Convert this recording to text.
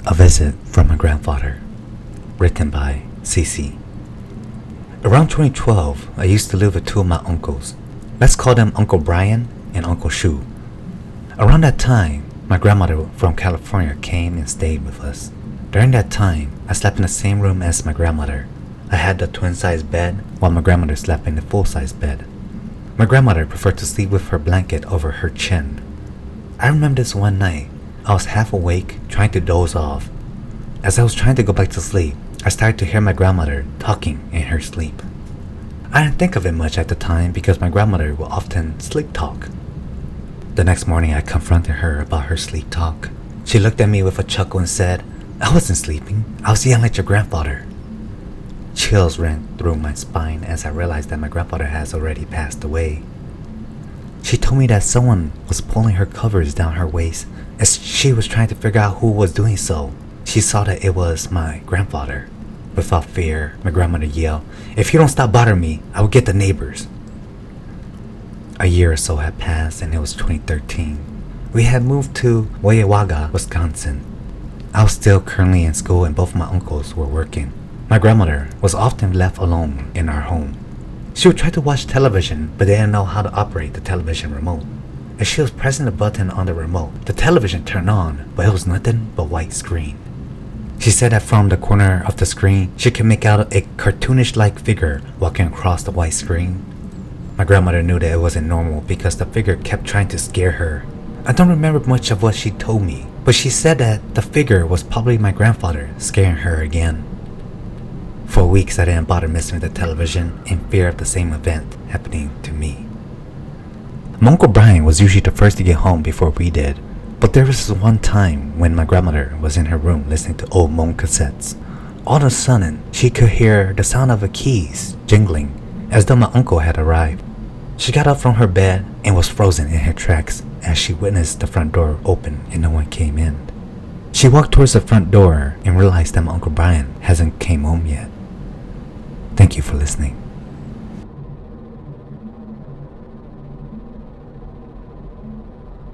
A Visit from My Grandfather, written by Cece. Around 2012, I used to live with two of my uncles. Let's call them Uncle Brian and Uncle Shu. Around that time, my grandmother from California came and stayed with us. During that time, I slept in the same room as my grandmother. I had the twin-size bed, while my grandmother slept in the full-size bed. My grandmother preferred to sleep with her blanket over her chin. I remember this one night. I was half awake, trying to doze off. As I was trying to go back to sleep, I started to hear my grandmother talking in her sleep. I didn't think of it much at the time because my grandmother would often sleep talk. The next morning I confronted her about her sleep talk. She looked at me with a chuckle and said, "I wasn't sleeping, I was yelling at your grandfather." Chills ran through my spine as I realized that my grandfather has already passed away. She told me that someone was pulling her covers down her waist as she was trying to figure out who was doing so. She saw that it was my grandfather. Without fear, my grandmother yelled, "If you don't stop bothering me, I will get the neighbors." A year or so had passed and it was 2013. We had moved to Waukegan, Wisconsin. I was still currently in school and both my uncles were working. My grandmother was often left alone in our home. She would try to watch television but didn't know how to operate the television remote. As she was pressing the button on the remote, the television turned on, but it was nothing but white screen. She said that from the corner of the screen, she could make out a cartoonish-like figure walking across the white screen. My grandmother knew that it wasn't normal because the figure kept trying to scare her. I don't remember much of what she told me, but she said that the figure was probably my grandfather scaring her again. For weeks I didn't bother messing with the television in fear of the same event happening to me. My Uncle Brian was usually the first to get home before we did, but there was this one time when my grandmother was in her room listening to old Hmong cassettes. All of a sudden, she could hear the sound of the keys jingling, as though my uncle had arrived. She got up from her bed and was frozen in her tracks as she witnessed the front door open and no one came in. She walked towards the front door and realized that my Uncle Brian hasn't came home yet. Thank you for listening.